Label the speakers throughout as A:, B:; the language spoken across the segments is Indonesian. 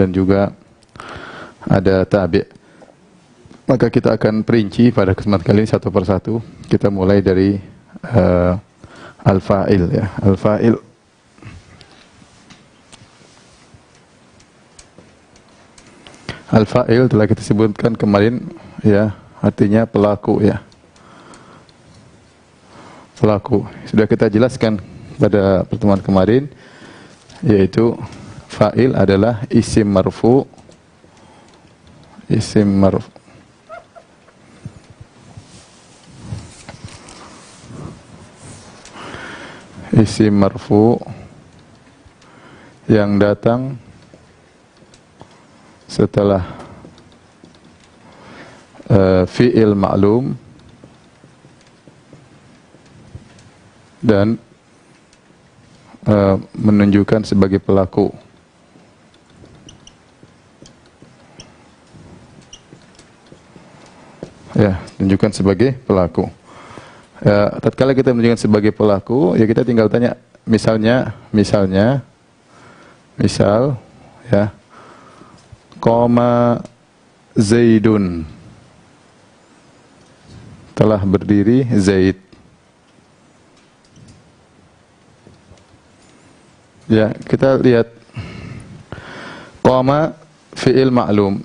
A: dan juga ada tabi'. Maka kita akan perinci pada kesempatan kali ini satu persatu. Kita mulai dari al-fa'il ya. Al-fa'il Al-fa'il telah kita sebutkan kemarin ya, artinya pelaku ya. Pelaku. Sudah kita jelaskan pada pertemuan kemarin, yaitu fa'il adalah isim marfu. Isim marfu. Isim marfu yang datang setelah fi'il ma'lum dan menunjukkan sebagai pelaku. Ya, tunjukkan sebagai pelaku. Tatkala kita menunjukkan sebagai pelaku, ya kita tinggal tanya, misal ya, qama Zaidun, telah berdiri Zaid. Ya, kita lihat qama fi'il ma'lum,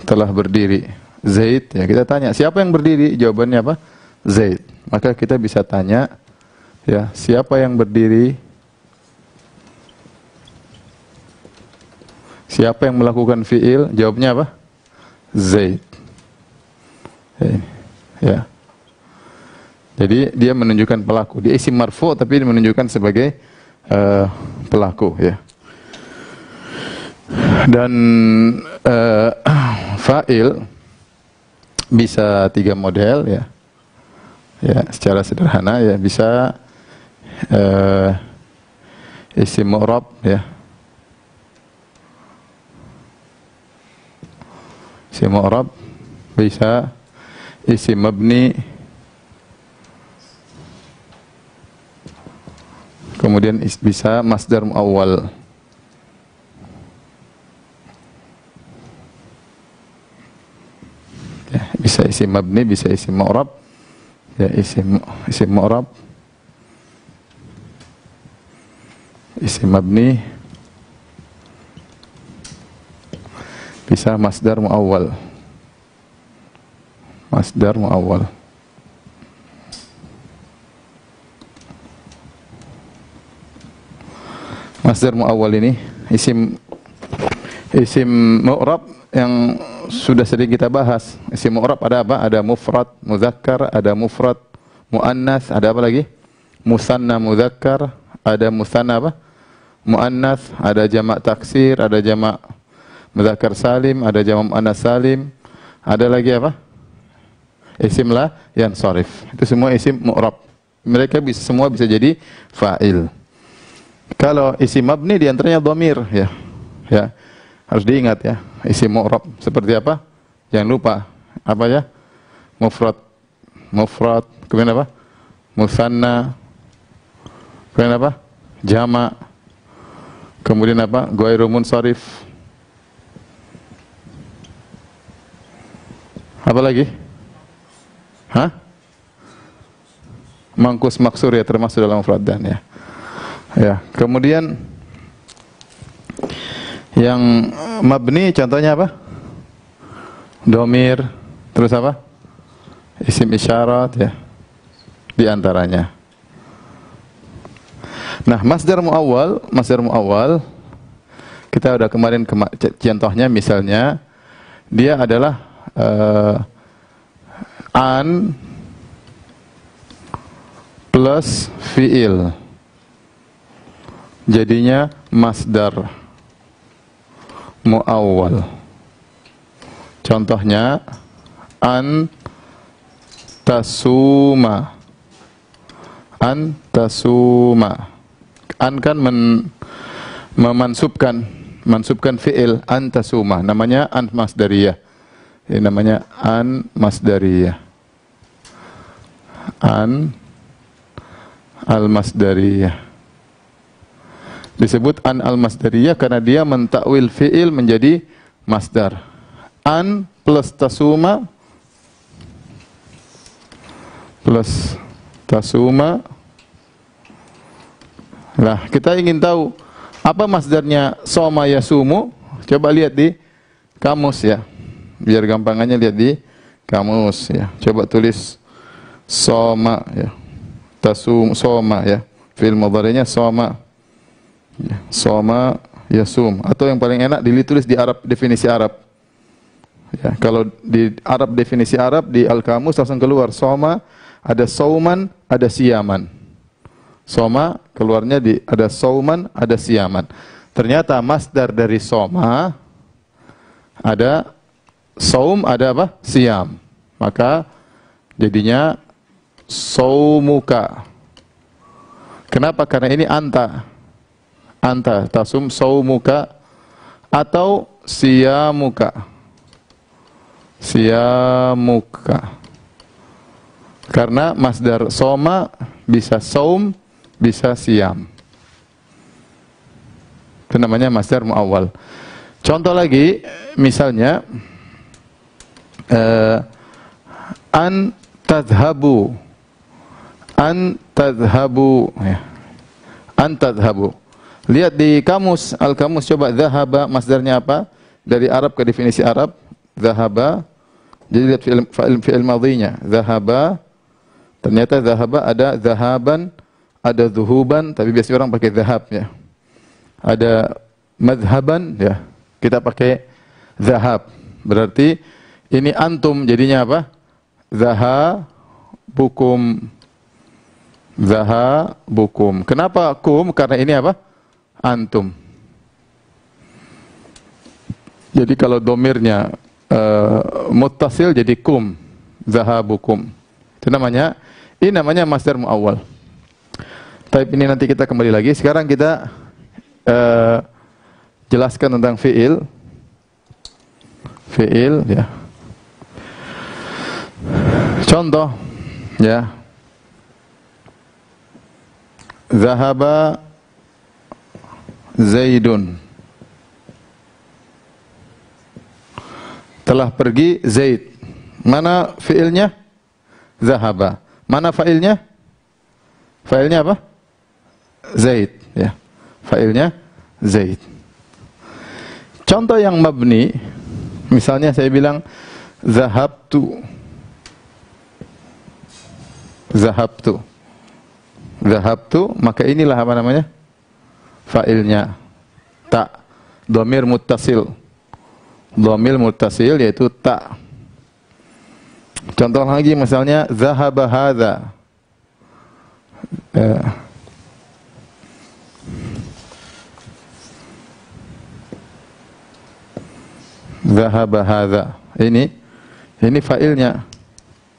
A: telah berdiri Zaid, ya kita tanya siapa yang berdiri? Jawabannya apa? Zaid. Maka kita bisa tanya, ya, siapa yang berdiri? Siapa yang melakukan fi'il? Jawabnya apa? Zaid. Ya. Jadi dia menunjukkan pelaku. Dia isim marfu tapi menunjukkan sebagai pelaku ya. Dan fa'il bisa 3 model ya. Ya, secara sederhana ya, bisa isim mu'rab ya. Isim mu'rab, bisa isim mabni, kemudian bisa masdar muawwal. Ya, bisa isim mabni, bisa isim mu'rab. Ya, isim mu'rab, isim mabni, bisa masdar muawwal. Masdar muawwal. Masdar muawwal ini isim mu'rab yang sudah sering kita bahas. Isim mu'rab ada apa? Ada mufrad muzakkar, ada mufrad muannas, ada apa lagi? Musanna muzakkar, ada musanna apa? Muannas, ada jamak taksir, ada jamak muzakkar salim, ada jamak muannas salim. Ada lagi apa? Isim la yansharif. Itu semua isim mu'rab. Mereka semua bisa jadi fa'il. Kalau isim mabni di antaranya dhamir ya. Ya. Harus diingat ya, isim mu'rab seperti apa? Jangan lupa apa ya? Mufrad, kemudian apa? Musanna, kemudian apa? Jama', kemudian apa? Ghairu munsharif. Apa lagi? Hah? Mangkus maksur ya, termasuk dalam mufradan ya. Ya, kemudian yang mabni contohnya apa? Domir, terus apa? Isim isyarat ya, di antaranya. Nah, masdar muawwal kita udah kemarin contohnya, misalnya dia adalah an plus fi'il, jadinya masdar muawwal. Contohnya an tasuma. An kan memansubkan fi'il an tasuma, namanya an masdariyah. Ini namanya an masdariyah. An al masdariyah. Disebut an al-masdariyah karena dia mentakwil fi'il menjadi masdar. An plus tasuma plus tasuma. Nah, kita ingin tahu apa masdarnya soma yasumu. Coba lihat di kamus ya. Biar gampangannya lihat di kamus ya. Coba tulis soma ya. Tasum soma ya. Fi'il mudhari'nya soma. Ya, soma yasum, atau yang paling enak ditulis di Arab, definisi Arab. Ya, kalau di Arab definisi Arab di Al-Kamus langsung keluar soma, ada sauman, ada siyaman. Soma keluarnya di ada sauman, ada siyaman. Ternyata masdar dari soma ada saum, ada apa? Siyam. Maka jadinya saumuka. Kenapa? Karena ini anta. Anta tasum saumuka atau siyamuka. Siyamuka. Karena masdar soma bisa saum, bisa siyam. Itu namanya masdar muawwal. Contoh lagi, misalnya an tadhhabu. An tadhhabu ya. An tadhhabu. Lihat di kamus, Al-Kamus, coba dhahaba masdarnya apa? Dari Arab ke definisi Arab, dhahaba. Jadi lihat fi'il madhinya, dhahaba. Ternyata dhahaba ada dhahaban, ada dhuhuban, tapi biasanya orang pakai dhahab ya. Ada madhaban ya. Kita pakai dhahab. Berarti ini antum jadinya apa? Dhahabukum. Dhahabukum. Kenapa kum? Karena ini apa? Antum. Jadi kalau domirnya muttasil jadi kum, zahabukum. Itu namanya, ini namanya masdar muawwal. Tapi ini nanti kita kembali lagi. Sekarang kita jelaskan tentang fi'il. Fi'il ya. Contoh ya. Zahaba Zaidun. Telah pergi Zaid. Mana fiilnya? Zahaba. Mana failnya? Failnya apa? Zaid ya. Failnya Zaid. Contoh yang mabni, misalnya saya bilang zahabtu. Zahabtu. Zahabtu, maka inilah apa namanya? Fa'ilnya ta, dhamir muttasil. Dhamir muttasil yaitu ta. Contoh lagi misalnya zahaba hadza. Zahaba hadza. Ini fa'ilnya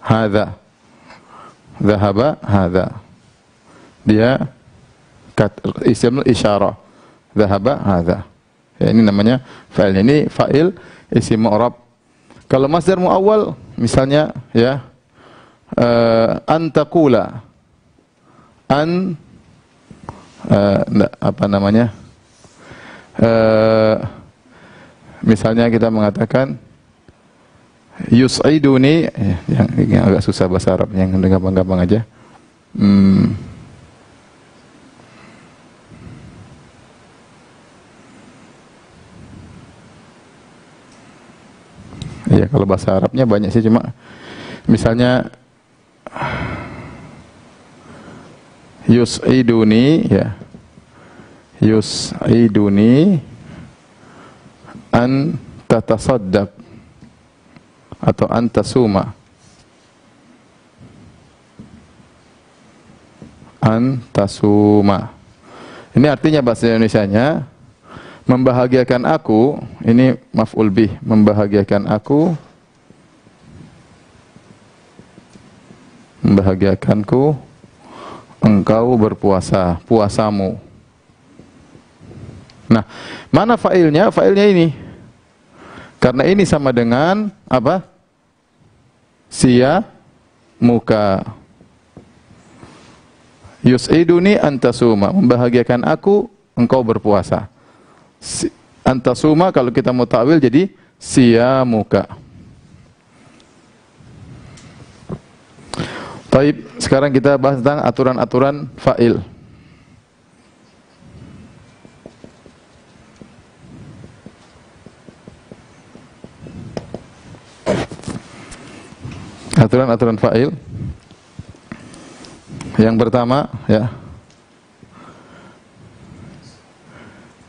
A: hadza. Zahaba hadza. Dia isim isyarah. Zahaba hadza. Ya, ini namanya fa'il. Ini fa'il isim mu'rab. Kalau masdar muawwal misalnya ya an taqula. Apa namanya? Misalnya kita mengatakan yus'iduni, yang agak susah bahasa Arab, yang gampang-gampang aja. Ya, kalau bahasa Arabnya banyak sih, cuma misalnya yus'iduni ya. Yus'iduni an tatasaddaq atau an tasuma. An tasuma. Ini artinya bahasa Indonesianya membahagiakan aku, ini maf'ul bih, membahagiakan aku, membahagiakanku, engkau berpuasa, puasamu. Nah, mana fa'ilnya? Fa'ilnya ini. Karena ini sama dengan apa? Sia muka. Yus'iduni antasuma, membahagiakan aku engkau berpuasa. Antasuma kalau kita mau takwil jadi siyamuka. Baik, sekarang kita bahas tentang aturan-aturan fa'il. Aturan-aturan fa'il. Yang pertama, ya.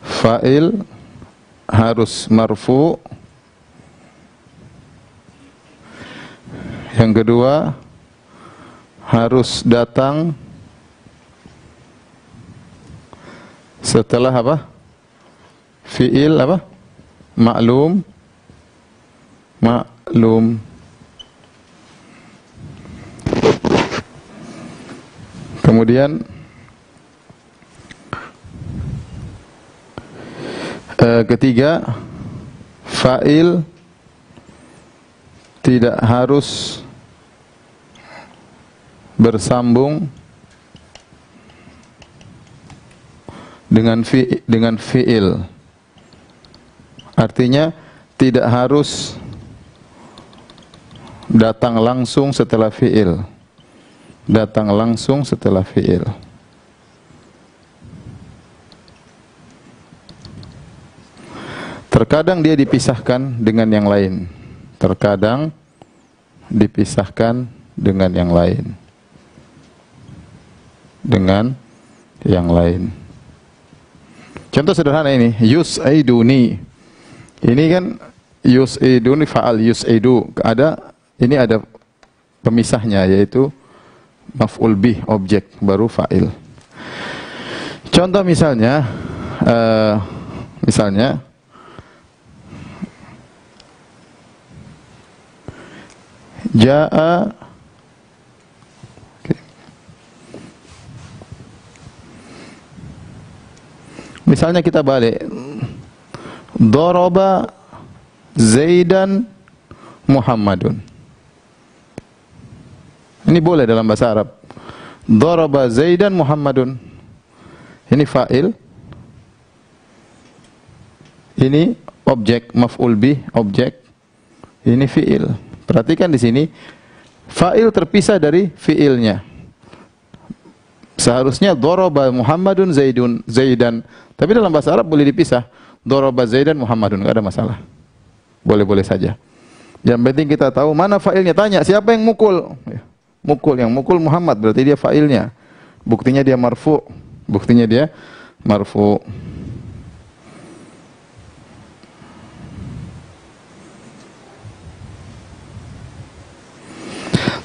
A: Fa'il harus marfu. Yang kedua, harus datang setelah apa? Fi'il apa? Maklum. Maklum. Kemudian ketiga, fa'il tidak harus bersambung dengan fi'il. Artinya tidak harus datang langsung setelah fi'il. Datang langsung setelah fi'il. Terkadang dia dipisahkan dengan yang lain. Terkadang dipisahkan dengan yang lain. Dengan yang lain. Contoh sederhana ini, yus'iduni. Ini kan yus'iduni fa'al yus'idu. Ini ada pemisahnya, yaitu maf'ul bih, objek, baru fa'il. Contoh misalnya, ja'a, misalnya kita balik, daraba Zaidan Muhammadun. Ini boleh dalam bahasa Arab. Daraba Zaidan Muhammadun. Ini fa'il. Ini objek, maf'ul bih, objek. Ini fi'il. Perhatikan di sini, fa'il terpisah dari fi'ilnya. Seharusnya daraba Muhammadun Zaidan. Tapi dalam bahasa Arab boleh dipisah. Daraba Zaidan Muhammadun, enggak ada masalah. Boleh-boleh saja. Yang penting kita tahu mana fa'ilnya. Tanya, siapa yang mukul? Mukul, yang mukul Muhammad, berarti dia fa'ilnya. Buktinya dia marfu. Buktinya dia marfu.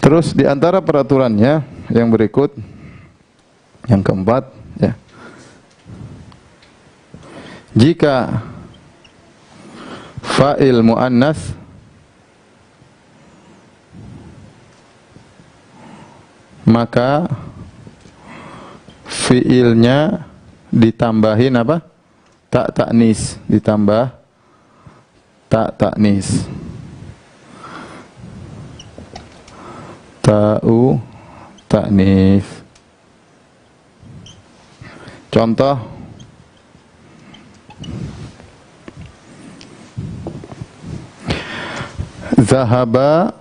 A: Terus di antara peraturannya yang berikut, yang keempat, ya. Jika fa'il muannas maka fiilnya ditambahin apa? Tak ta'nis, ditambah tak ta'nis. Ta'u ta'nis. Contoh, zahaba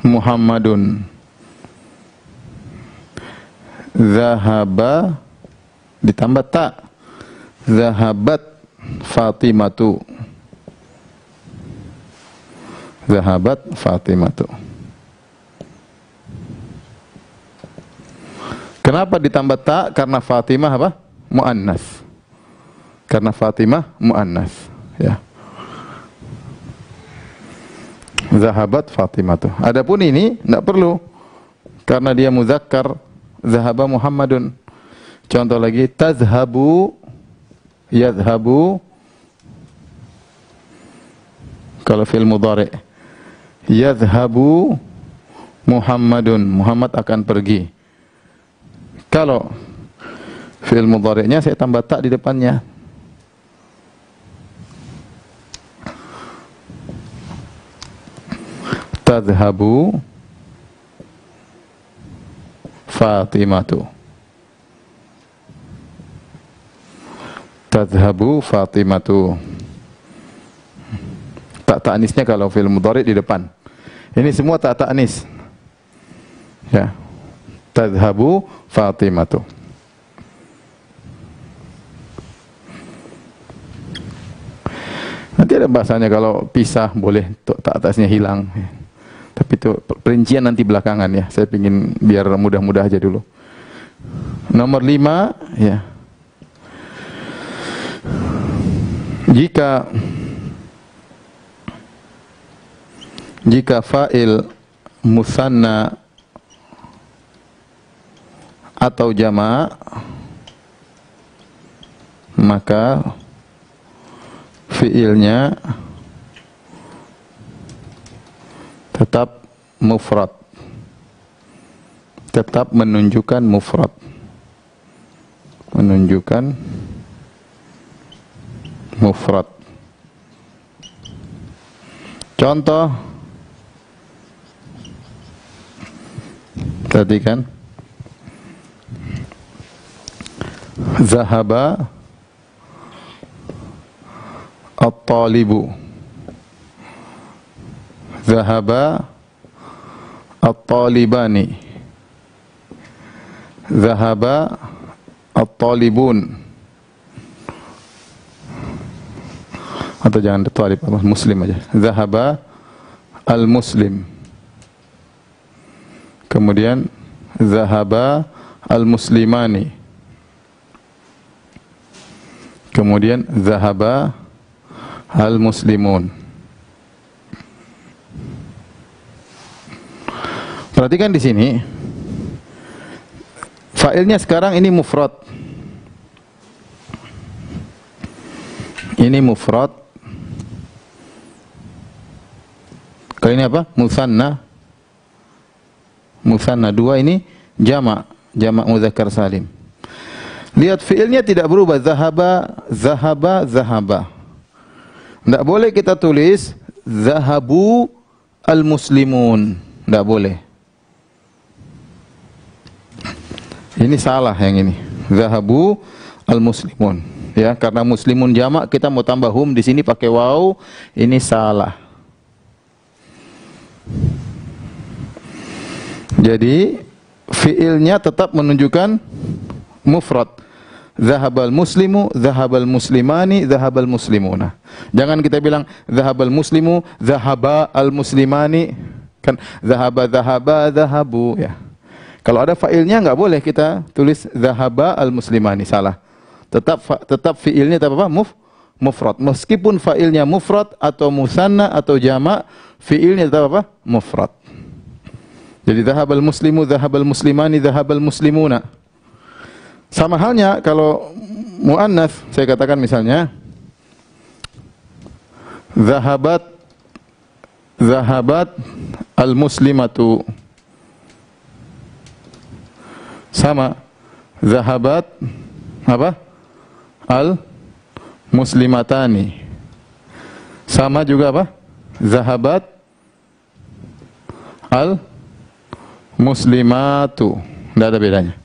A: Muhammadun. Zahaba ditambah ta. Zahabat Fatimatu. Zahabat Fatimatu. Kenapa ditambah ta? Karena Fatimah apa? Muannas. Karena Fatimah muannas, ya. Zahabat Fatimatu. Adapun ini enggak perlu karena dia muzakkar. Zahaba Muhammadun. Contoh lagi, tazhabu, yadhabu. Kalau fi'il mudhari', yadhabu Muhammadun. Muhammad akan pergi. Kalau fi'il mudhari'nya saya tambah tak di depannya. Tadhhabu Fatimatu. Tadhhabu Fatimatu. Tak ta'nisnya kalau fi'il mudhari di depan. Ini semua tak ta'nis. Ya. Tadhhabu Fatimatu. Nanti ada bahasanya kalau pisah boleh tak atasnya hilang. Tapi itu perincian nanti belakangan ya. Saya ingin biar mudah-mudah aja dulu. Nomor 5 ya. Jika fa'il musanna atau jama' maka fi'ilnya tetap mufrad, tetap menunjukkan mufrad, menunjukkan mufrad. Contoh tadi kan zahaba at-talibu, zahaba at-talibani, zahaba at-talibun. Atau jangan talib, muslim aja. Zahaba al-muslim. Kemudian zahaba al-muslimani. Kemudian zahaba al-muslimun. Perhatikan di sini. Fa'ilnya sekarang ini mufrad. Ini mufrad. Kalau ini apa? Musanna. Musanna 2 ini jama', jama' mudzakkar salim. Lihat fiilnya tidak berubah, zahaba, zahaba, zahaba. Tidak boleh kita tulis zahabu al-muslimun, tidak boleh. Ini salah yang ini. Zahabu al-muslimun. Ya, karena muslimun jama' kita mau tambah hum di sini pakai waw, ini salah. Jadi fiilnya tetap menunjukkan mufrad. Zahabal muslimu, zahabal muslimani, zahabal muslimuna. Jangan kita bilang zahabal muslimu, zahaba al muslimani, kan zahaba zahaba zahabu ya. Kalau ada failnya enggak boleh kita tulis zahaba al muslimani, salah. Tetap fiilnya tetap apa? Mufrad. Meskipun failnya mufrad atau musanna atau jama', fiilnya tetap apa? Mufrad. Jadi zahabal muslimu, zahabal muslimani, zahabal muslimuna. Sama halnya kalau muannats, saya katakan misalnya zahabat al-muslimatu. Sama zahabat apa? Al-muslimatani. Sama juga apa? Zahabat al-muslimatu. Tidak ada bedanya.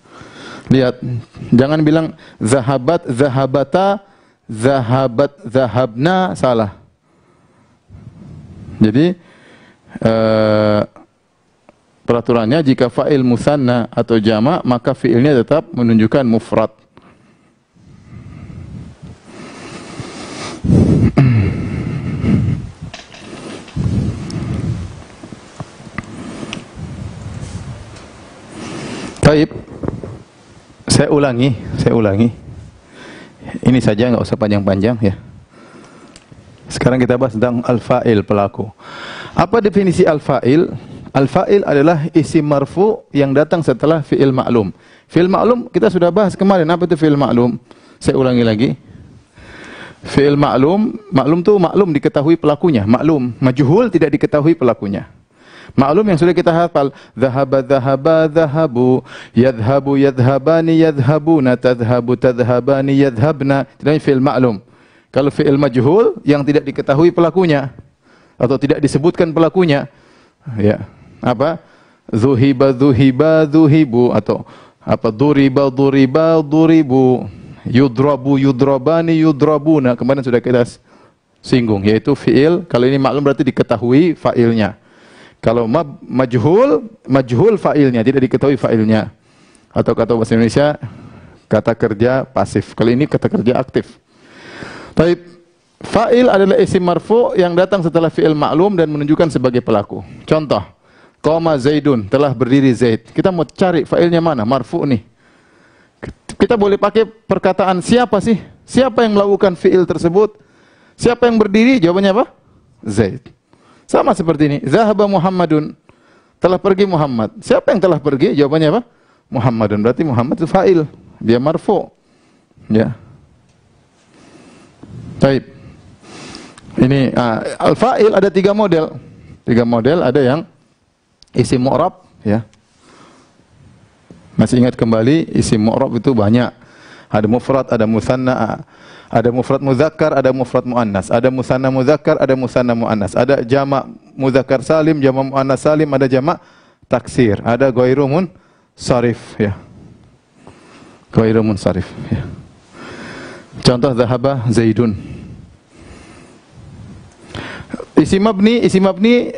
A: Lihat, jangan bilang zahabat, zahabata, zahabat, zahabna, salah. Jadi peraturannya jika fa'il musanna atau jama' maka fi'ilnya tetap menunjukkan mufrad. Baik. Saya ulangi. Ini saja, nggak usah panjang-panjang ya. Sekarang kita bahas tentang al-fa'il, pelaku. Apa definisi al-fa'il? Al-fa'il adalah isim marfu yang datang setelah fi'il ma'lum. Fi'il ma'lum kita sudah bahas kemarin. Apa itu fi'il ma'lum? Saya ulangi lagi. Fi'il ma'lum, maklum itu maklum diketahui pelakunya. Maklum, majhul tidak diketahui pelakunya. Maklum yang sudah kita hafal, zahaba zahaba zahabu, yadhhabu yadhhabani yadhhabuna, tadhhabu tadhhabani yadhhabna. Itu fi'il ma'lum. Kalau fi'il majhul yang tidak diketahui pelakunya atau tidak disebutkan pelakunya, ya. Apa? Zuhiba zuhiba zuhibu, atau apa? Duriba duriba duribu. yudrabu, yudrabani, yudrabuna. Kemarin sudah kita singgung, yaitu fiil. Kalau ini maklum berarti diketahui fa'ilnya. Kalau majhul, majhul fa'ilnya, tidak diketahui fa'ilnya. Atau kata bahasa Indonesia, kata kerja pasif. Kali ini kata kerja aktif. Tapi fa'il adalah isim marfu yang datang setelah fi'il maklum dan menunjukkan sebagai pelaku. Contoh, qama Zaidun, telah berdiri Zaid. Kita mau cari fa'ilnya mana? Marfu nih. Kita boleh pakai perkataan siapa sih? Siapa yang melakukan fi'il tersebut? Siapa yang berdiri? Jawabannya apa? Zaid. Sama seperti ini. Zahaba Muhammadun. Telah pergi Muhammad. Siapa yang telah pergi? Jawabannya apa? Muhammadun. Berarti Muhammad itu fa'il. Dia marfu. Ya. Baik. Ini al-fa'il ada 3 model. 3 model, ada yang isim mu'rab, ya. Masih ingat kembali, isim mu'rab itu banyak. Ada mufrad, ada musanna, ada mufrad muzakkar, ada mufrad muannas, ada musanna muzakkar, ada musanna muannas, ada jamak muzakkar salim, jamak muannas salim, ada jamak taksir, ada ghairu munsharif, ya. Ghairu munsharif, ya. Contoh zahaba Zaidun. Isim mabni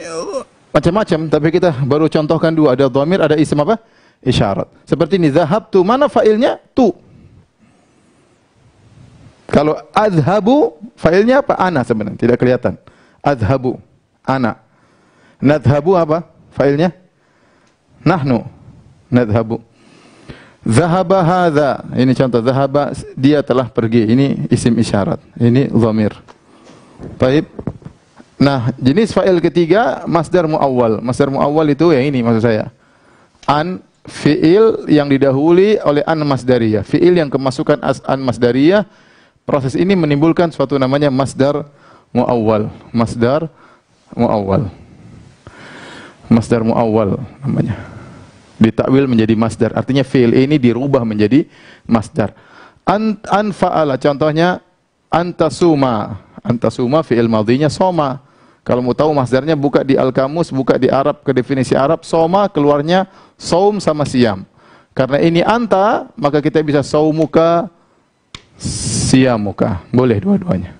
A: macam-macam, tapi kita baru contohkan 2. Ada dhamir, ada isim apa? Isyarat. Seperti ini, zahabtu, mana fa'ilnya? Tu. Kalau adhabu, fa'ilnya apa? Ana sebenarnya, tidak kelihatan. Adhabu, ana. Nadhabu apa? Fa'ilnya? Nahnu. Nadhabu. Zahaba hadha, ini contoh, zahaba, dia telah pergi. Ini isim isyarat. Ini dhamir. Baik. Nah, jenis fa'il ketiga, masdar mu'awwal. Masdar mu'awwal itu yang ini maksud saya. An, fi'il yang didahului oleh an masdariyah. Fi'il yang kemasukan an masdariyah. Proses ini menimbulkan suatu namanya masdar mu'awwal. Masdar mu'awwal. Masdar mu'awwal namanya. Ditakwil menjadi masdar. Artinya fi'il ini dirubah menjadi masdar. An fa'ala, contohnya antasuma. Antasuma fi'il madhinya soma. Kalau mau tahu masdarnya, buka di Al-Kamus, buka di Arab, ke definisi Arab, soma keluarnya saum sama siam. Karena ini anta, maka kita bisa saumuka, siamuka. Boleh dua-duanya.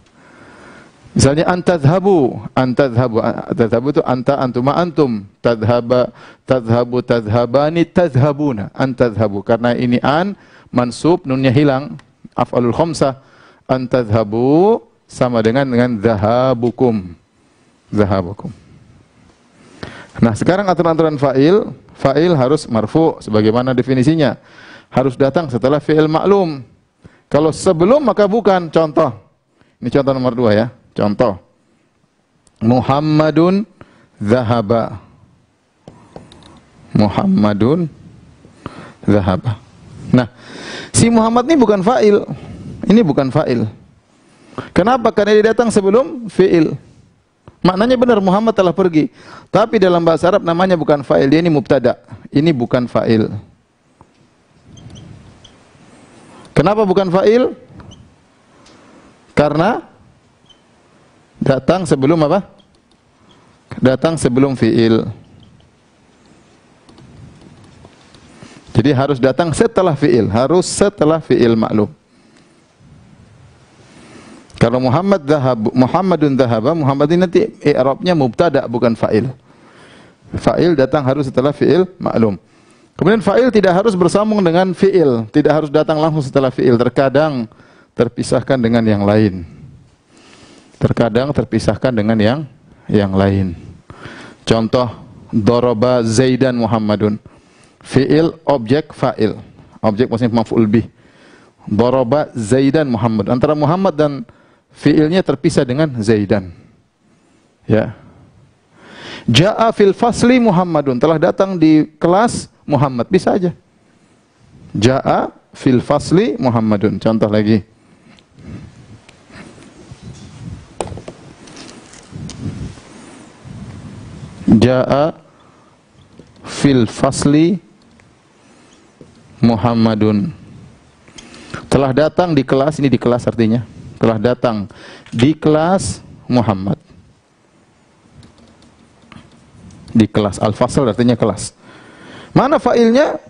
A: Misalnya antadhabu, antadhabu, antadhabu itu anta, antuma, antum. Tadhaba, tadhabu, tadhabani, tadhabuna. Antadhabu. Karena ini an, mansub, nunnya hilang. Af'alul khamsah. Antadhabu sama dengan dhahabukum. Dhahabukum. Nah, sekarang aturan-aturan fa'il. Fa'il harus marfu sebagaimana definisinya. Harus datang setelah fi'il maklum. Kalau sebelum maka bukan. Contoh. Ini contoh nomor 2 ya. Contoh. Muhammadun dhahaba. Muhammadun dhahaba. Nah, si Muhammad ini bukan fa'il. Ini bukan fa'il. Kenapa? Karena dia datang sebelum fi'il. Maknanya benar, Muhammad telah pergi. Tapi dalam bahasa Arab namanya bukan fa'il. Dia ini mubtada. Ini bukan fa'il. Kenapa bukan fa'il? Karena datang sebelum apa? Datang sebelum fi'il. Jadi harus datang setelah fi'il. Harus setelah fi'il maklum. Kalau Muhammadun dhahaba, Muhammad ini nanti i'rabnya mubtada bukan fa'il. Fa'il datang harus setelah fi'il maklum. Kemudian fa'il tidak harus bersambung dengan fi'il, tidak harus datang langsung setelah fi'il. Terkadang terpisahkan dengan yang lain. Terkadang terpisahkan dengan yang lain. Contoh, daraba Zaidan Muhammadun. Fi'il, objek, fa'il. Objek maksudnya maf'ul bih. Daraba Zaidan Muhammad. Antara Muhammad dan fi'ilnya terpisah dengan Zaidan. Ya. Ja'a fil fasli Muhammadun. Telah datang di kelas Muhammad. Bisa aja. Ja'a fil fasli Muhammadun. Contoh lagi. Ja'a fil fasli Muhammadun. Telah datang di kelas, ini di kelas artinya. Telah datang di kelas Muhammad. Di kelas. Al-fasl artinya kelas. Mana fa'ilnya?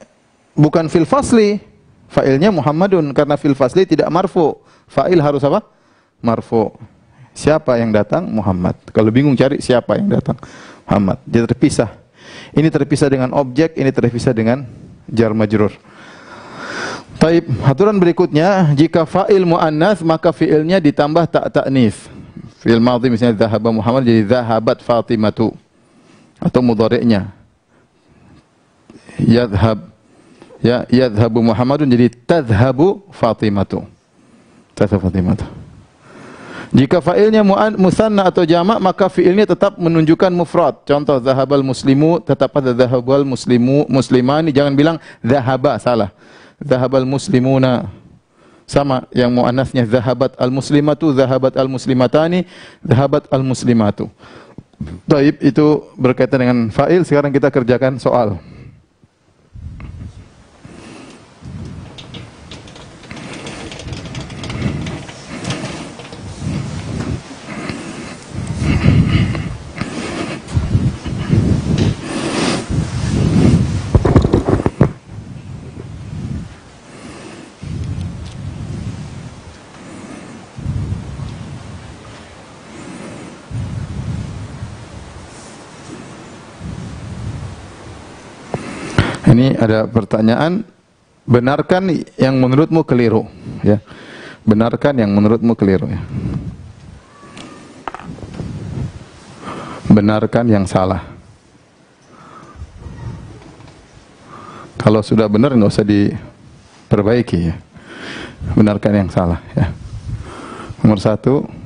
A: Bukan fil fasli. Fa'ilnya Muhammadun karena fil fasli tidak marfu. Fa'il harus apa? Marfu. Siapa yang datang? Muhammad. Kalau bingung cari siapa yang datang? Muhammad. Dia terpisah. Ini terpisah dengan objek, ini terpisah dengan jar majrur. Taib, aturan berikutnya, jika fa'il mu'annas maka fi'ilnya ditambah tak ta'nis. Fi'il madhi misalnya dhahaba Muhammad jadi dhahabat Fatimatu. Atau mudhari'nya yadhhab, ya, yadhhabu Muhammadun jadi tadhhabu Fatimatu. Tadhhabu Fatimatu. Jika fa'ilnya musanna atau jamak maka fi'ilnya tetap menunjukkan mufrad. Contoh dhahabal muslimu tetap ada dhahabal muslimu muslimani, jangan bilang dhahaba, salah. Dhahabal muslimuna. Sama yang muannasnya dhahabat al-muslimatu, dhahabat al-muslimatani, dhahabat al-muslimatu. Baik, itu berkaitan dengan fa'il. Sekarang kita kerjakan soal. Ini ada pertanyaan, benarkan yang menurutmu keliru, ya. Benarkan yang menurutmu keliru, ya. Benarkan yang salah. Kalau sudah benar nggak usah diperbaiki, ya. Benarkan yang salah, ya. Nomor 1,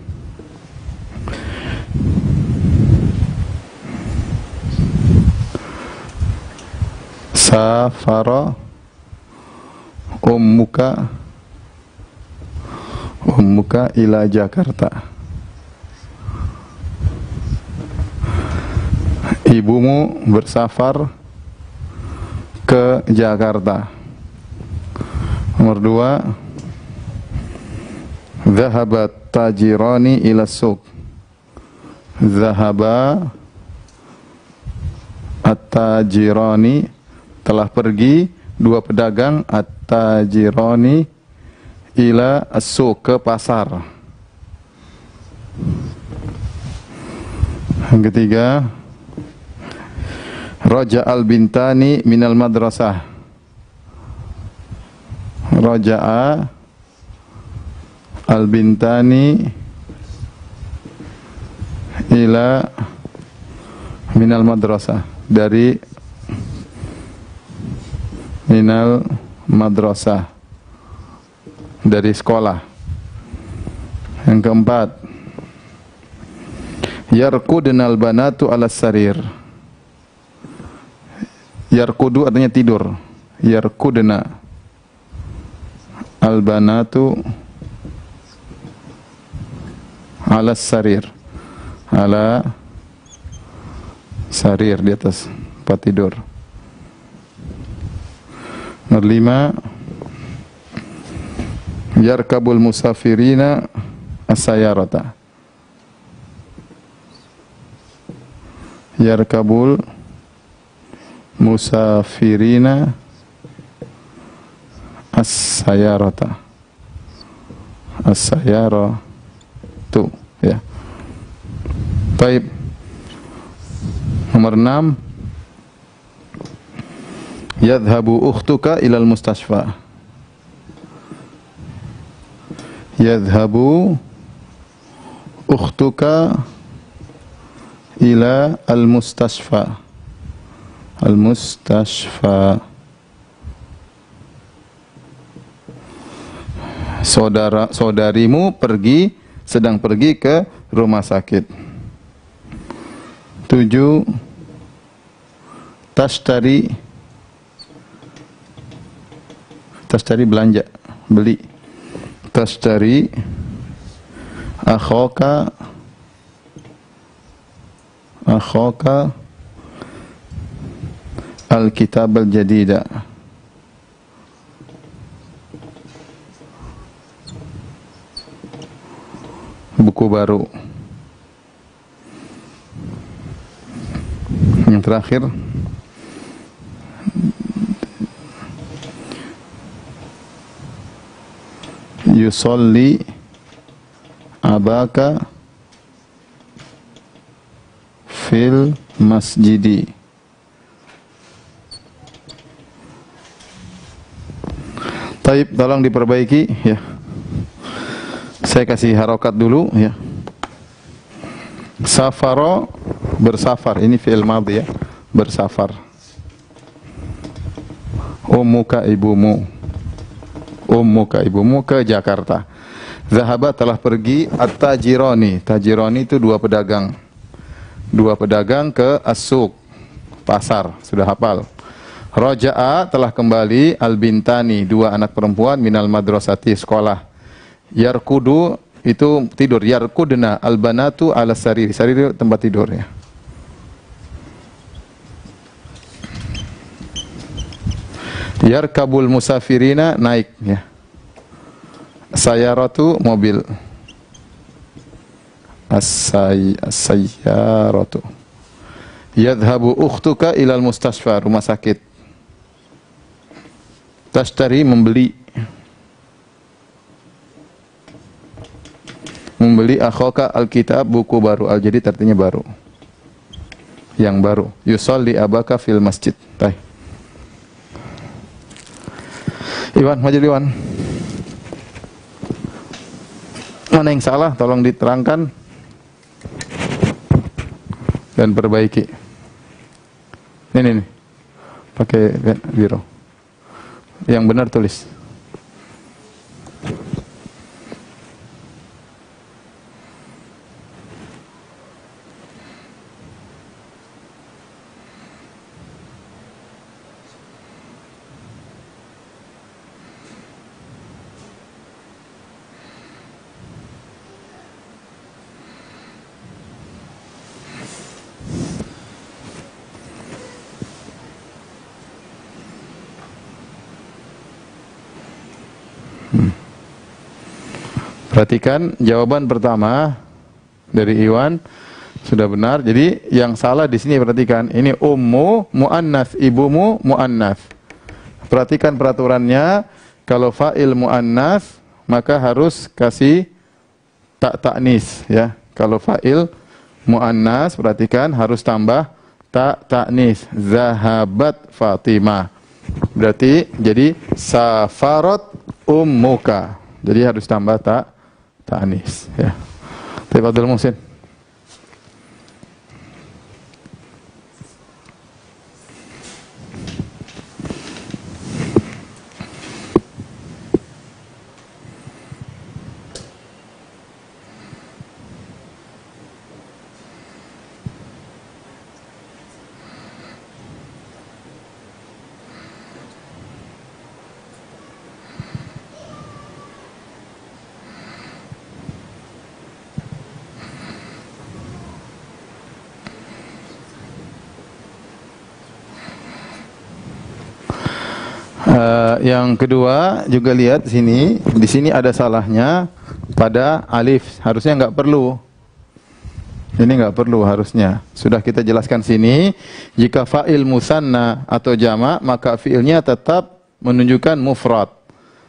A: safara ummuka ila Jakarta. Ibumu bersafar ke Jakarta. Nomor 2, dhahabat tajirani ila suq. Dhahaba at-tajirani, telah pergi dua pedagang, at-tajirani ila as-suq, ke pasar. Yang ketiga, raja'al bintani minal madrasah. Raja'a al-bintani ila minal madrasah, dari minal madrasah, dari sekolah. Yang keempat, yarqudnal banatu ala sarir. Yarqudu artinya tidur. Yarqudna al banatu ala sarir. Ala sarir, di atas tempat tidur. Nomor 5, yarkabul musafirina as-sayarata. Yarkabul musafirina as-sayarata. As-sayaratu, ya. Baik. Nomor 6, yadhhabu ukhtuka ilal mustashfa. Yadhhabu ukhtuka ila al-mustashfa. Al-mustashfa. Saudarimu sedang pergi ke rumah sakit. 7, tashtari belanja, beli. Tashtari akhaka al-kitab al-jadida. Buku baru. Yang terakhir, yusolli abaka fil masjidi. Taib, tolong diperbaiki ya. Saya kasih harokat dulu ya. Safaro, bersafar, ini fi'il madhi ya, bersafar. Ummuka, ibumu. Ummuka, ibumu ke Jakarta. Zahaba, telah pergi. At-tajirani, tajirani itu dua pedagang. Dua pedagang ke as-suq, pasar, sudah hafal. Raja'a, telah kembali. Al-bintani, dua anak perempuan. Minal madrasati, sekolah. Yarkudu, itu tidur. Yarkudna, al-banatu ala sariri. Sariri tempat tidur ya. Yarkabul musafirina, naik ya. Sayaratu, mobil. As-sayyaratu. Yadhabu ukhtuka ilal mustasfa, rumah sakit. Tashtari, membeli. Membeli akhoka alkitab, buku baru. Al-jadid artinya baru. Yang baru. Yusolli abaka fil masjid. Baik. Iwan, maju Iwan. Mana yang salah? Tolong diterangkan dan perbaiki. Ini. Pakai biro. Yang benar tulis. Perhatikan jawaban pertama dari Iwan sudah benar. Jadi yang salah di sini perhatikan. Ini ummu muannas, ibumu muannas. Perhatikan peraturannya. Kalau fa'il muannas maka harus kasih tak ta'nis ya. Kalau fa'il muannas perhatikan harus tambah tak ta'nis. Zahabat Fatimah. Berarti jadi safarat ummuka. Jadi harus tambah tak ta'nis ya. Tafadhal Muhsin. Yang kedua juga lihat sini, di sini ada salahnya pada alif, harusnya nggak perlu. Ini nggak perlu harusnya. Sudah kita jelaskan sini, jika fa'il musanna atau jamak maka fi'ilnya tetap menunjukkan mufrad.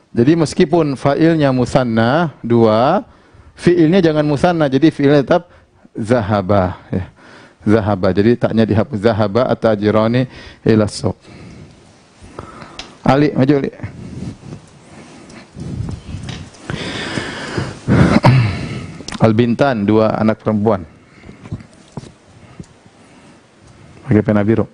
A: Jadi meskipun fa'ilnya musanna dua, fi'ilnya jangan musanna, jadi fi'ilnya tetap zahaba. Ya. Zahaba. Jadi taknya dihapus, zahaba at-tajirani ila suq. Ali, maju Ali. Al-bintan, dua anak perempuan. Pakai pena biru.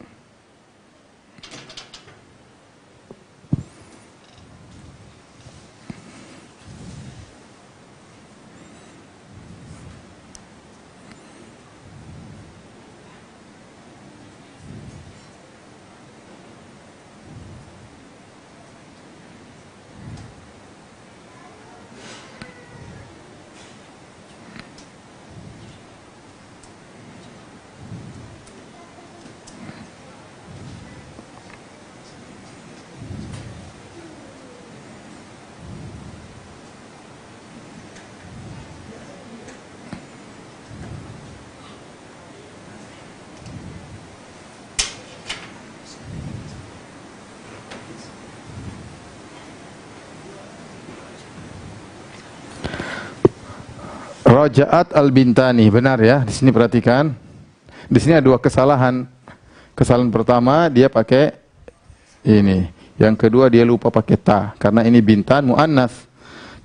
A: Raja'at al-bintani, benar ya. Di sini perhatikan. Di sini ada dua kesalahan. Kesalahan pertama dia pakai ini. Yang kedua dia lupa pakai ta karena ini bintan muannas.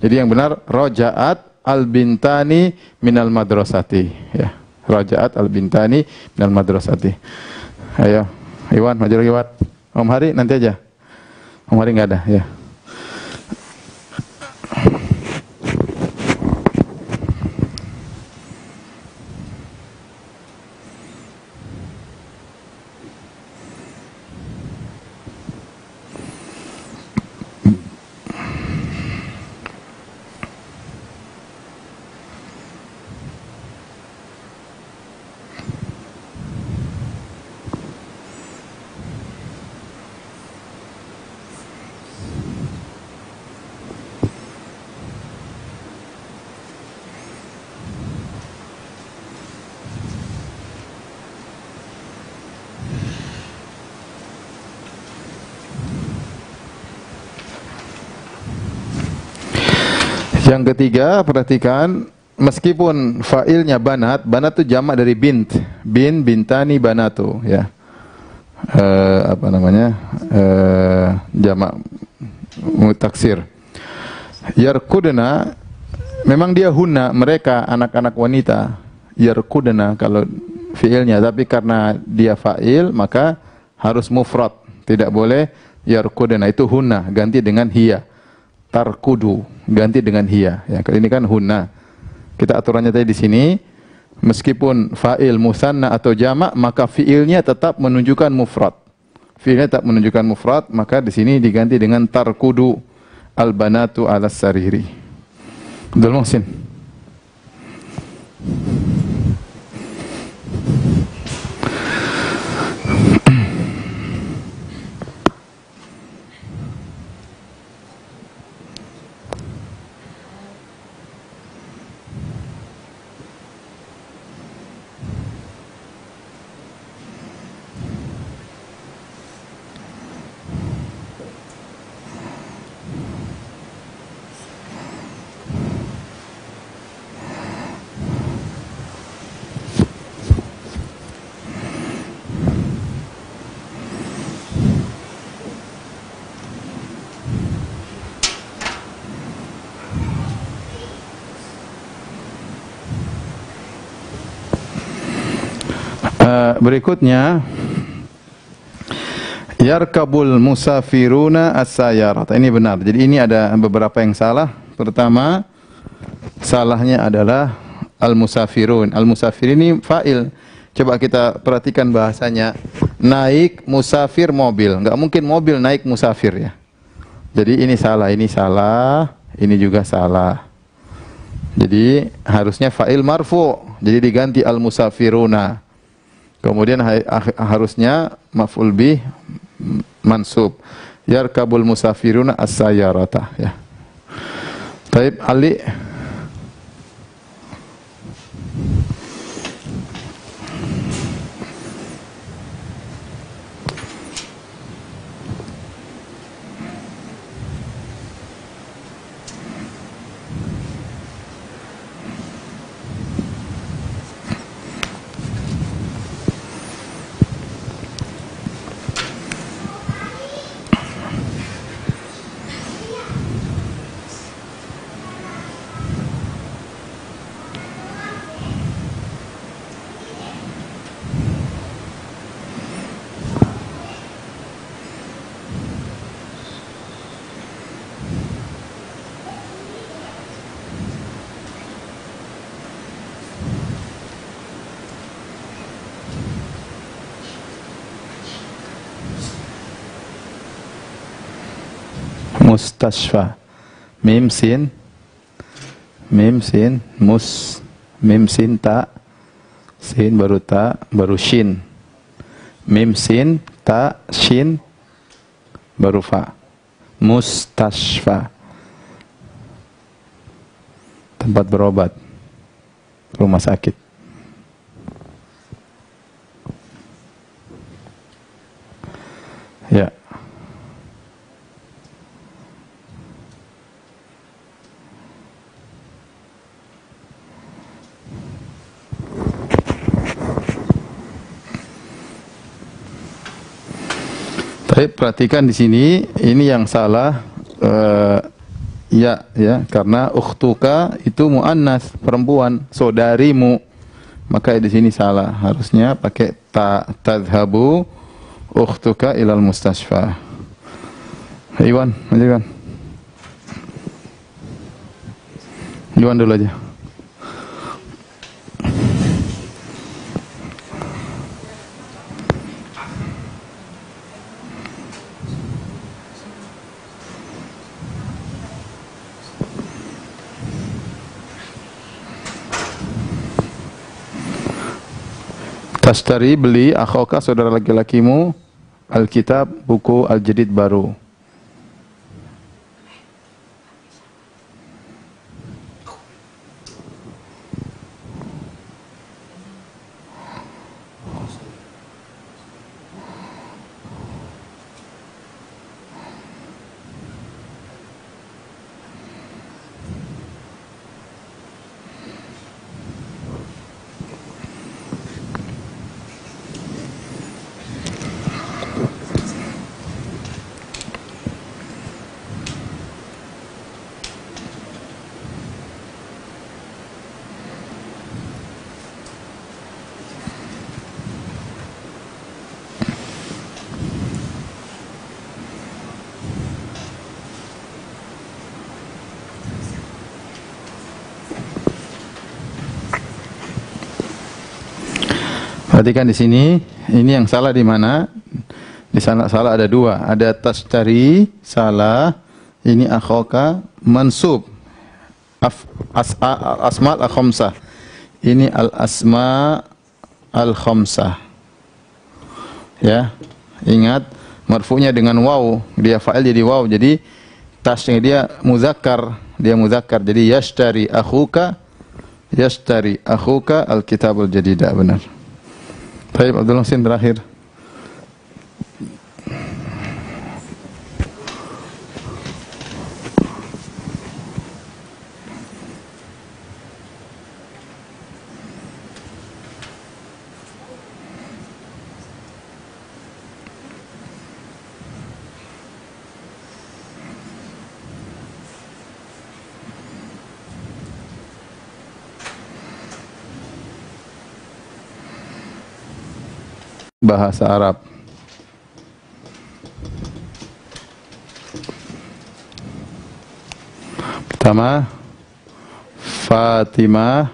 A: Jadi yang benar raja'at al-bintani minal madrasati ya. Raja'at al-bintani minal madrasati. Ayo, Iwan, maju lagi, Iwan. Om Hari nanti aja. Om Hari enggak ada ya. Yang ketiga, perhatikan, meskipun fa'ilnya banat, banat itu jamak dari bint, bintani banatu, ya. Apa namanya? Jamak mutaksir. Yarkudna, memang dia hunna, mereka anak-anak wanita. Yarkudna kalau fi'ilnya, tapi karena dia fa'il maka harus mufrad, tidak boleh yarkudna, itu hunna, ganti dengan hiya. Tarkudu ganti dengan hiya. Ya, kali ini kan hunna. Kita aturannya tadi di sini, meskipun fa'il musanna atau jamak, maka fi'ilnya tetap menunjukkan mufrad. Fi'ilnya tetap menunjukkan mufrad, maka di sini diganti dengan tarkudu al-banatu 'alas sariri. Abdul Muhsin. Berikutnya yarkabul musafiruna as-sayyarata. Ini benar. Jadi ini ada beberapa yang salah. Pertama, salahnya adalah al-musafirun. Al-musafir ini fa'il. Coba kita perhatikan bahasanya. Naik musafir mobil. Enggak mungkin mobil naik musafir ya. Jadi ini salah, ini juga salah. Jadi harusnya fa'il marfu. Jadi diganti al-musafiruna. Kemudian harusnya maf'ul bih mansub. Yarkabul musafiruna as-sayyarata ya. Baik, Ali. Mustashfa. Mim sin mus, mim sin ta, sin baru ta baru shin. Mim sin ta shin baru fa. Mustashfa. Tempat berobat. Rumah sakit. Ya. Tapi perhatikan di sini, ini yang salah ya, karena ukhtuka itu muannas, perempuan, saudarimu. Maka di sini salah, harusnya pakai tadhhabu ukhtuka ilal mustasfa. Iwan, lanjutkan. Iwan dulu aja. Tashtari, beli, akhoka, saudara laki-lakimu, alkitab, buku al-jadid baru. Perhatikan di sini, ini yang salah di mana? Di sana salah ada dua, ada tashtari salah, ini akhoka mansub, asma al-khamsah, ini al-asma al-khamsah. Ya, ingat marfu'nya dengan waw, dia fa'il jadi waw, jadi tasnya dia muzakkar, jadi yashtari akhuka al-kitabul jadidah, benar. Baik, Abdul Muhsin terakhir. Bahasa Arab. Pertama, Fatimah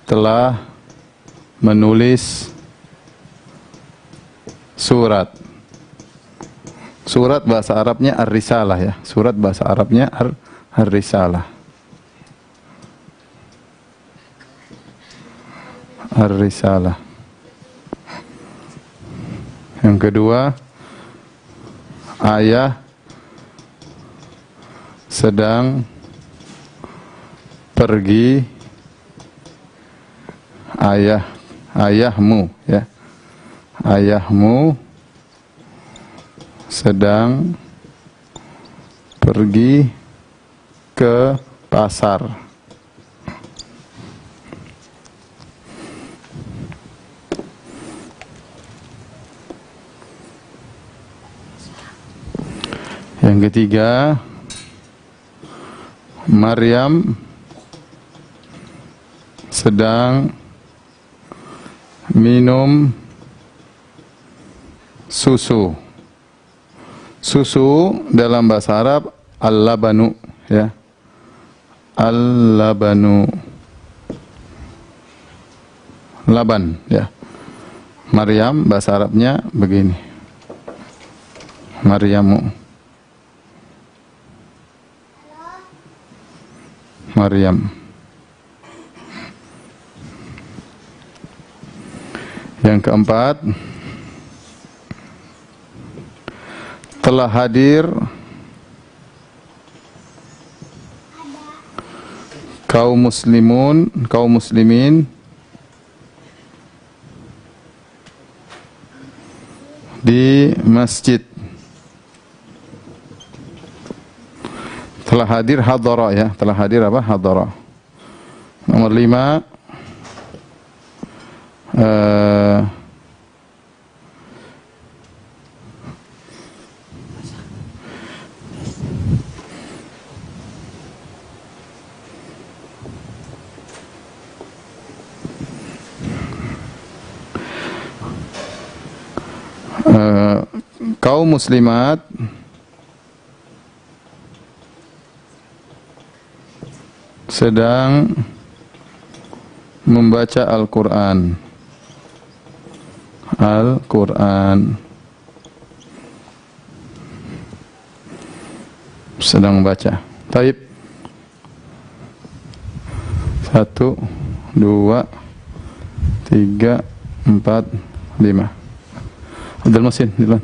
A: telah menulis surat. Surat bahasa Arabnya ar-risalah ya. Surat bahasa Arabnya ar-risalah. Ar-risalah. Yang kedua, ayah sedang pergi, ayahmu ya. Ayahmu sedang pergi ke pasar. Yang ketiga, Maryam sedang minum susu. Susu dalam bahasa Arab al-labanu ya. Al-labanu. Laban ya. Maryam bahasa Arabnya begini. Maryamu. Maryam. Yang keempat, telah hadir kaum muslimin di masjid. Telah hadir hadara ya, telah hadir apa? Hadara. Nomor 5, Eh, kaum muslimat sedang membaca Al-Quran. Al-Quran sedang baca. Taib. 1, 2, 3, 4, 5. Abdul Muhsin, duluan.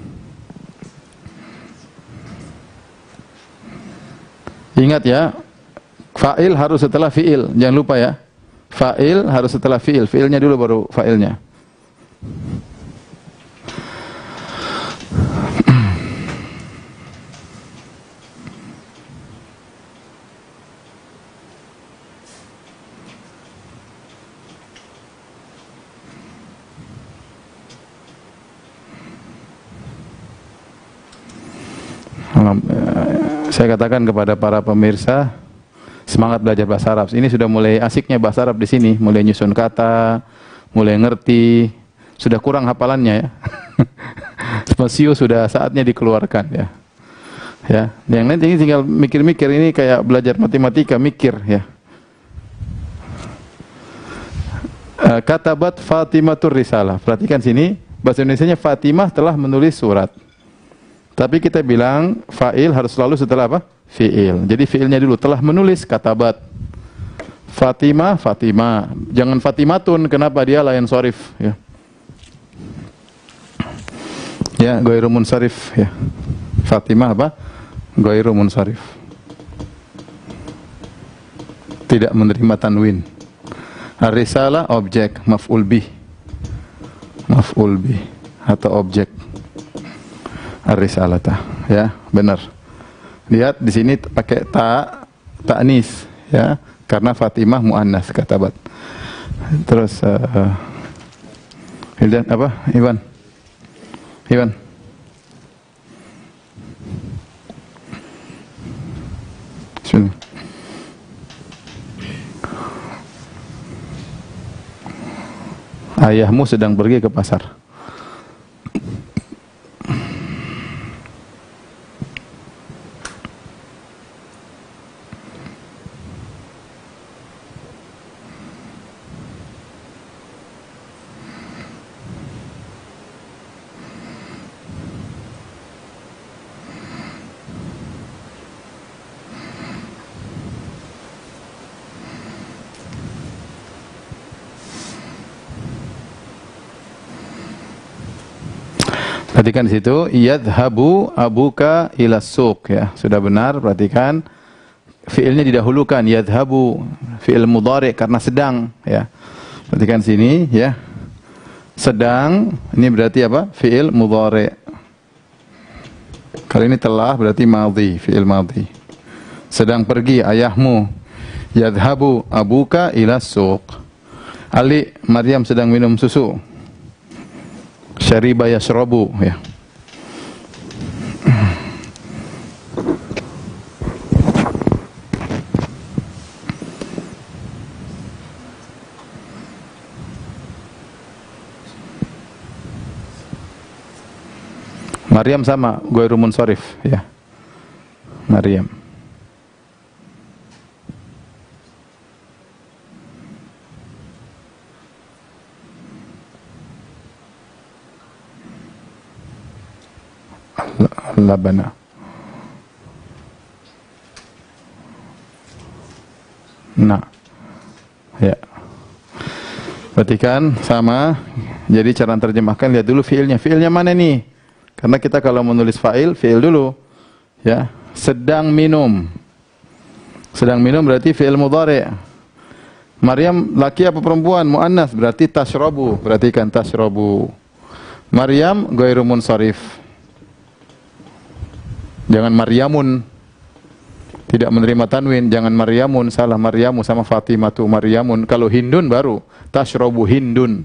A: Ingat ya, fa'il harus setelah fi'il. Jangan lupa ya. Fa'il harus setelah fi'il. Fi'ilnya dulu baru fa'ilnya. Saya katakan kepada para pemirsa, semangat belajar bahasa Arab. Ini sudah mulai asiknya bahasa Arab di sini, mulai nyusun kata, mulai ngerti, sudah kurang hafalannya ya. Spasio sudah saatnya dikeluarkan ya. Ya, yang lain ini tinggal mikir-mikir, ini kayak belajar matematika, mikir ya. Katabat Fatimatur Risalah. Perhatikan sini, bahasa Indonesianya Fatimah telah menulis surat. Tapi kita bilang fa'il harus selalu setelah apa? Fi'il. Jadi fi'ilnya dulu, telah menulis, katabat. Fatimah, Fatimah. Jangan Fatimatun, kenapa dia layan sorif ya. Ya, ghairu munsharif ya. Fatimah apa? Ghairu munsharif. Tidak menerima tanwin. Ar-risalah objek, maf'ul bih. Maf'ul bih atau objek. Ar-risalata ya, benar. Lihat di sini pakai ta'nis ya, karena Fatimah muannas katabat. Terus apa? Iwan. Sini. Ayahmu sedang pergi ke pasar. Perhatikan di situ, yadhabu abuka ila suq ya. Sudah benar, perhatikan. Fiilnya didahulukan, yadhabu, fiil mudhari karena sedang ya. Perhatikan sini ya. Sedang ini berarti apa? Fiil mudhari. Kali ini telah berarti madhi, fiil madhi. Sedang pergi ayahmu. Yadhabu abuka ila suq. Ali, Maryam sedang minum susu. Syariba yashrabu ya. Maryam sama, ghairu munsharif ya. Maryam. Labana. Nah. Ya. Perhatikan sama. Jadi cara terjemahkan, lihat dulu fiilnya. Fiilnya mana nih? Karena kita kalau menulis fa'il, fi'il dulu. Ya, sedang minum. Sedang minum berarti fi'il mudhari'. Maryam laki apa perempuan? Muannas berarti tashrabu. Perhatikan tashrabu. Maryam ghairu munsharif. Jangan Maryamun. Tidak menerima tanwin, jangan Maryamun, salah Maryamu sama Fatimatu Maryamun. Kalau Hindun baru tashrabu Hindun.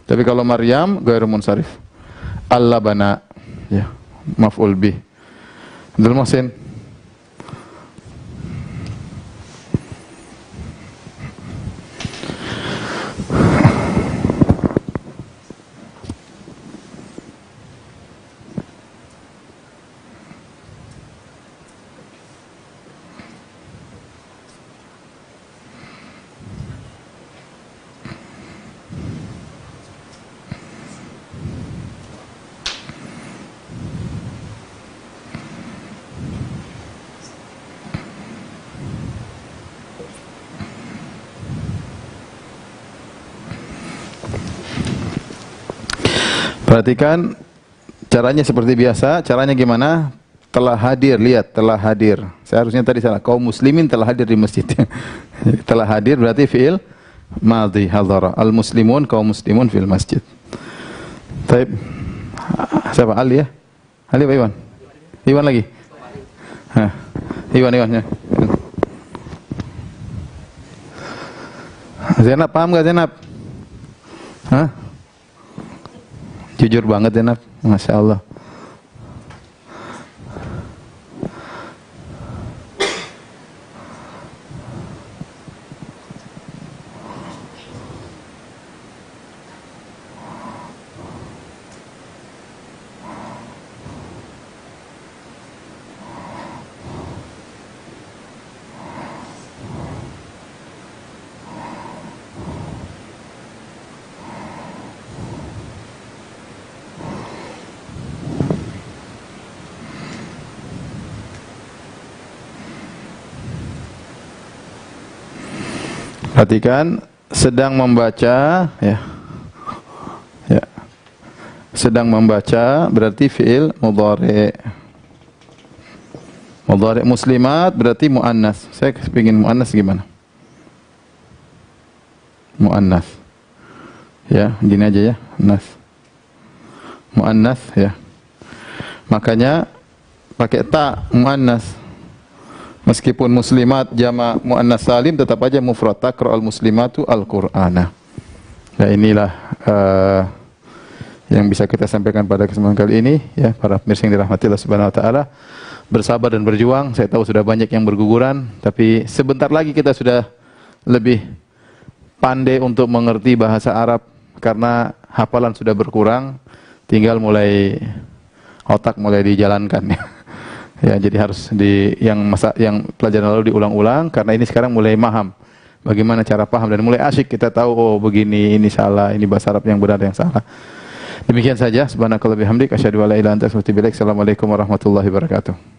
A: Tapi kalau Maryam ghairu munsharif. Al-labana ya, maf'ul bih. Abdul Muhsin. Perhatikan caranya seperti biasa. Caranya gimana? Telah hadir, lihat, telah hadir. Seharusnya tadi salah. Kaum muslimin telah hadir di masjid. Telah hadir berarti fi'il madhi, hadara. Al-muslimun, kaum muslimun fil masjid. Baik. Siapa? Ali ya? Ali apa Iwan? Iwan lagi? Hah. Iwan ya. Zainab, paham gak Zainab? Hah? Jujur banget Zainab. Masya Allah. Perhatikan, sedang membaca ya. Ya. Sedang membaca berarti fi'il mudhari'. Mudhari' muslimat berarti muannas. Saya ingin muannas gimana? Muannas. Ya, gini aja ya, nas. Muannas ya. Makanya pakai ta muannas. Meskipun muslimat jama' muannas salim tetap aja mufrad, taqra'ul muslimatu al-Qur'ana. Nah inilah yang bisa kita sampaikan pada kesempatan kali ini ya, para pemirsa yang dirahmati Allah Subhanahu wa taala. Bersabar dan berjuang. Saya tahu sudah banyak yang berguguran, tapi sebentar lagi kita sudah lebih pandai untuk mengerti bahasa Arab karena hafalan sudah berkurang, tinggal mulai otak mulai dijalankan ya. Ya, jadi harus yang pelajaran lalu diulang-ulang karena ini sekarang mulai paham bagaimana cara paham dan mulai asyik kita tahu oh begini, ini salah, ini bahasa Arab yang benar yang salah. Demikian saja. Subhanakallahumma bihamdik asyhadu an la ilaha illa anta astaghfiruka wa atubu ilaik. Assalamualaikum warahmatullahi wabarakatuh.